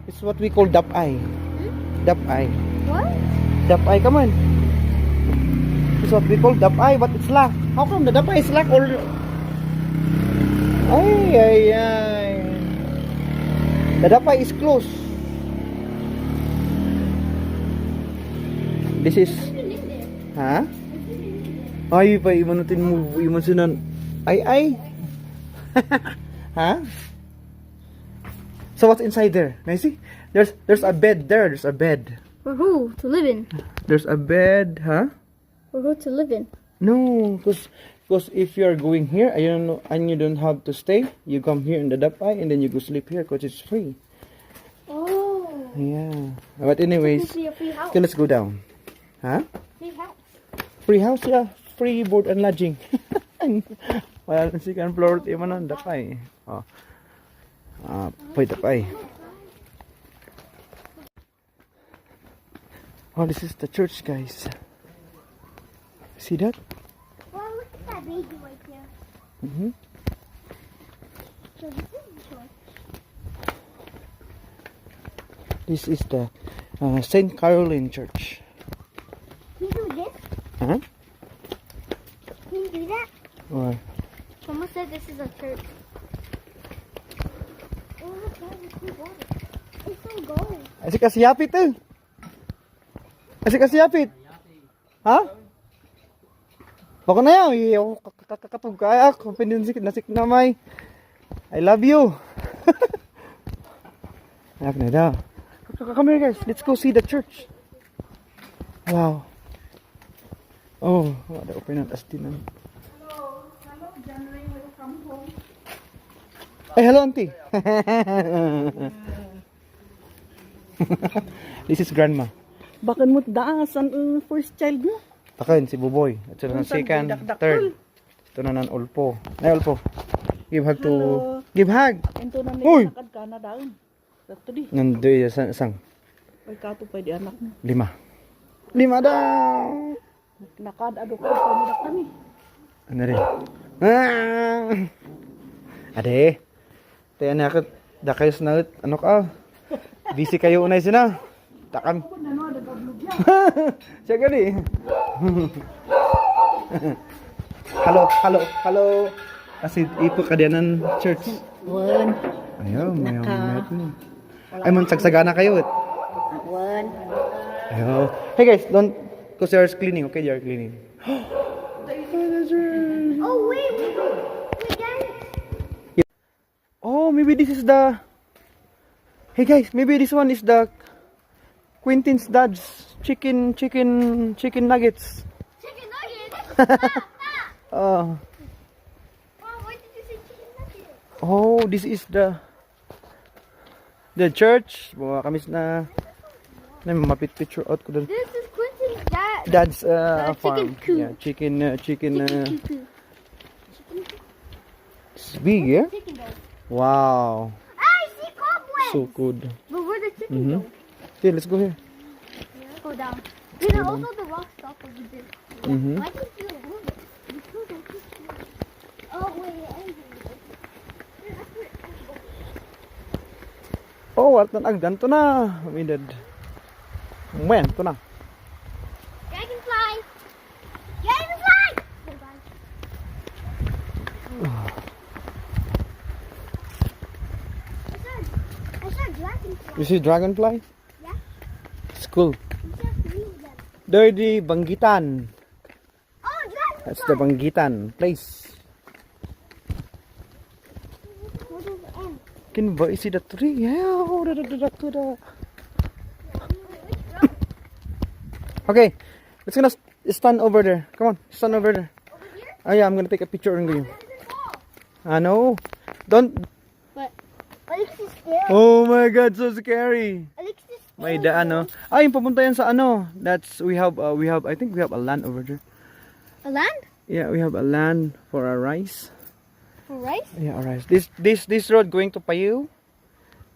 It's what we call dapay. Dapay. What? Dapay, come on. It's what we call dapay, but it's locked. How come the dapay is locked or... Ay. The dapay is closed. This is... Ha? Ay, pa, imanutin mo, imansinan. Ay. Ha? So what's inside there? Can you see? There's a bed there. There's a bed. For who to live in? There's a bed, huh? For who to live in? No, because if you're going here, I don't know, and you don't have to stay. You come here in the dapay and then you go sleep here because it's free. Oh. Yeah. But anyways, This is a free house. okay, let's go down. Huh? Free house. Free house, yeah. Free board and lodging. Wala na second floor, di man ang dapay. Oh. Pwede dapay. Oh, this is the church, guys. See that? Well, look at that baby right there. Mm-hmm. So this is the church. This is the St. Caroline Church. Can you do this? Huh? Can you do that? Or Someone said this is a church. Oh, look, there's some water. It's some gold. Asik kasi yapit eh. Asik kasi yapit. Ha? Baka na yan. Ako kakatog kaya ako. Pindinsik nasik na may. I love you. Ayak na daw. Come here guys. Let's go see the church. Wow. Oh, ada open at astinan. Ay, hello auntie. This is grandma. Bakan mo daasan ang first child mo. Akin, si Buboy. At sila ng Unsan, second, dakdakol. third. Ito na ng Ulpo. Ay, Ulpo. Give hug to... Hello. Give hug! Ento na Uy! may nakad ka na daon. Dato di. Nandoy, isang Ay kato pwede anak mo. 5. 5 daw! Nakad ado ka pa mo kami. Ano rin? Ade. Tayo na ako. Dakayos na ut. Ano ka? Busy kayo unay sina. Takam. Siya gani. Hello. Kasi ipo ka diyan ng church. One. Ayaw, may minute ni. Ay, man, sagsagana kayo. One. Ayaw. Hey guys, don't, because you're cleaning, okay? You're cleaning. Oh, wait, guys. Oh, maybe this is the... Hey guys, maybe this one is the Quentin's dad's chicken nuggets. Chicken nuggets? Oh, Mom, why did you say chicken nuggets? oh, this is the church. Bawa kami na mapit picture out ko dun. This is Quentin's dad. Dad's chicken farm. coop. Yeah, chicken Chicken coop. it's big, yeah? Chicken though. Wow. I see cobwebs. So good. But where the chicken go? Okay, let's go here. Go down. There's also the rock stop over there. Mhm. Why do you feel move it? Because I keep feeling it. Oh wait, I Oh, wartan agdan to na. Umidad. When to na. Dragonfly! Dragonfly! Oh, God. I saw dragonfly. You see dragonfly? Yeah. It's cool. I saw 3 of them. There the Banggitan. Oh, dragonfly! That's the Banggitan place. What is the end? Can you see the tree? Yeah. Oh, the. Okay, let's gonna stand over there. Come on, stand over there. Over here? Oh yeah, I'm gonna take a picture of you. This is all. I know. Don't. But Alexis there. Oh my God, so scary. Alexis May daan, no? Ah, yung papunta yan sa ano. That's we have I think we have a land over there. A land? Yeah, we have a land for our rice. For rice? Yeah, our rice. This road going to Payu.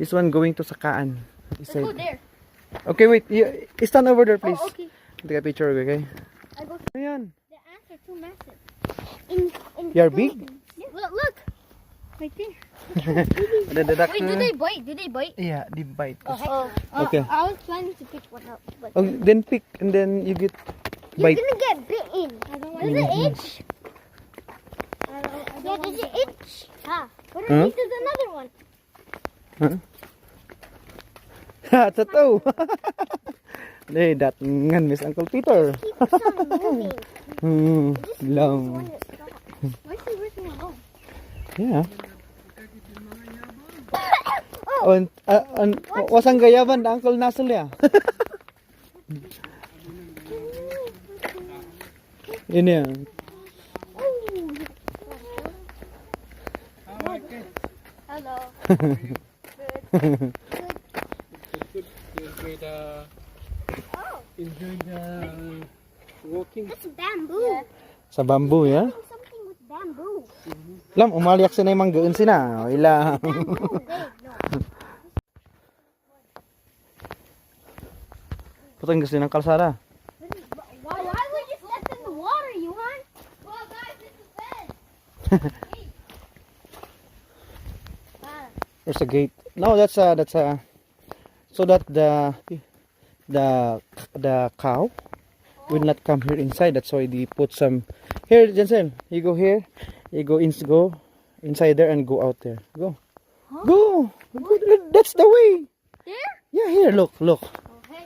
This one going to Sakaan. This Let's go side. there. Okay, wait. You stand over there, please. Oh, okay. Take a picture, okay? I go. Ayan. The ants are too massive. In You're the big? Philippines. Yeah. Look. Right there. Ada dadak. Wait, do they bite? Do they bite? Yeah, they bite. Oh, Okay. I was planning to pick one up, but Oh, then pick and then you get you're bite. gonna get bitten. Does it itch? Yeah, does it itch? Ah, what if Huh? there's another one? Ha, totoo. Hey, that ngan Miss Uncle Peter. Keeps on moving. Long. Why is he working alone? Yeah. Wasang gayaban da Uncle Nasıl ya. Ini ya. Hello. Enjoy the walking. That's bamboo. Sa bambu ya. Doing something with bamboo. Lam, umaliak sina yung manggaan sina. Ila. Bamboo. No. Putang gusto ng kalsada. Why would you step in the water, Johan? Well, guys, this is bed. There's a gate. No, that's a so that the cow will not come here inside. That's why they put some here, Jensen. You go here. You go inside there and go out there. Go. Go. That's the way. There? Yeah, here. Look. Okay.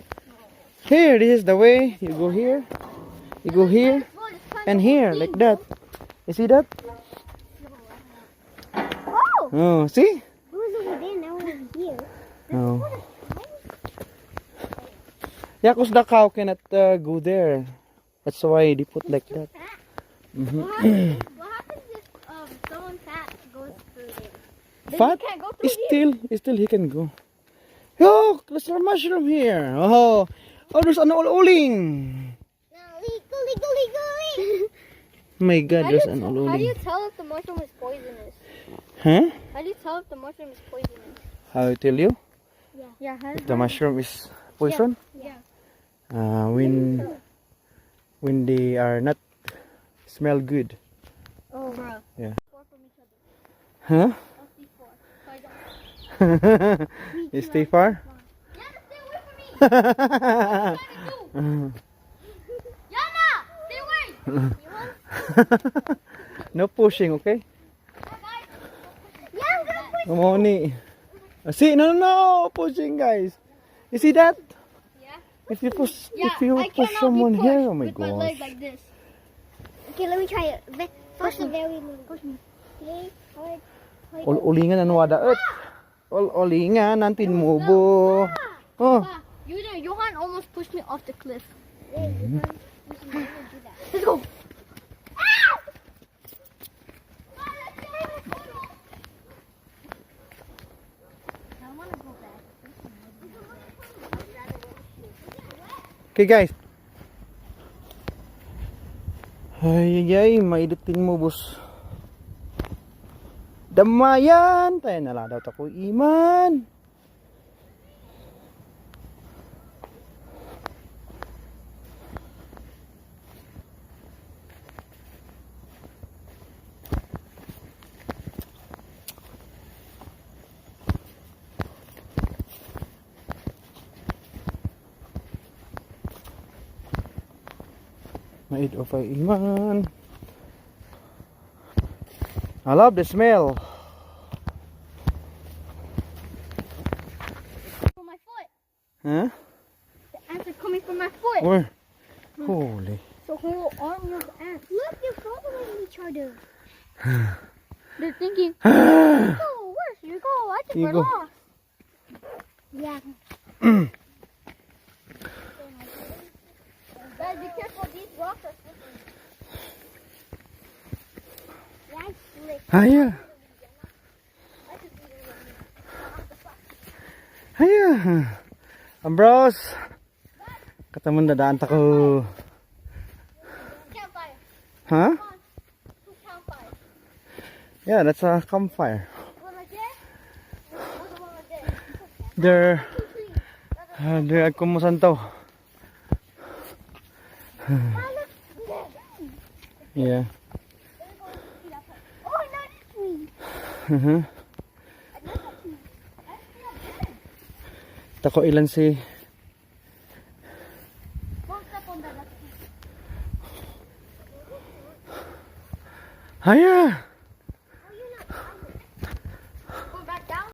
Here, this is the way. You go here. You go here and here like that. You see that? Oh! Oh, see? It was over there, now we're here. Oh. Yeah, cause the cow cannot go there. That's why they put like that. What happens if someone fat goes through there? Fat? Can't go through Still he can go. Look, there's a mushroom here. Oh, there's an uling. No, legal. My God, there's an How do you uling. tell if the mushroom is poisonous? Huh? How do you tell if the mushroom is poisonous? How I tell you? Yeah. If the mushroom is poison? Yeah. When they are not smell good. Oh, bro. Yeah. Four from each other. Huh? I'll see four. So I don't. You stay far? Yana, stay away from me! Yana! Stay away! No pushing, okay? Yeah, I'm gonna push. Mamoni. See, no, pushing, guys. You see that? Yeah. If you push, Yeah, if you I push cannot someone be pushed here, oh my with my leg gosh. like this. Okay, let me try it. Push the very little. Push me. Okay, hard. Ulingan ano wada et. Ulingan nantin mubo. Oh. Johan almost pushed me off the cliff. Let's go. Okay guys. Ay, maidutin mo bus. Damayan, tayo nala daw tako iman. Made of iman. I love the smell. From my foot. Huh? The ants are coming from my foot. Where? Holy. The whole army of ants. Look, they're following each other. They're thinking, go, where should you go? I think You we're go. lost. Yeah. Guys, be careful. These rocks are slippery. Yeah, I slipped. Haya. Haya. Ambros. Kataman dadaan tako. Campfire. Huh? Come on. Who's campfire? Yeah, that's a campfire. One right there? Or the one right there? There. Two trees. There kumusan to. Ah, look. Yeah. Oh, another tree. Uh-huh. Tako ilan si... Don't step on that. Haya!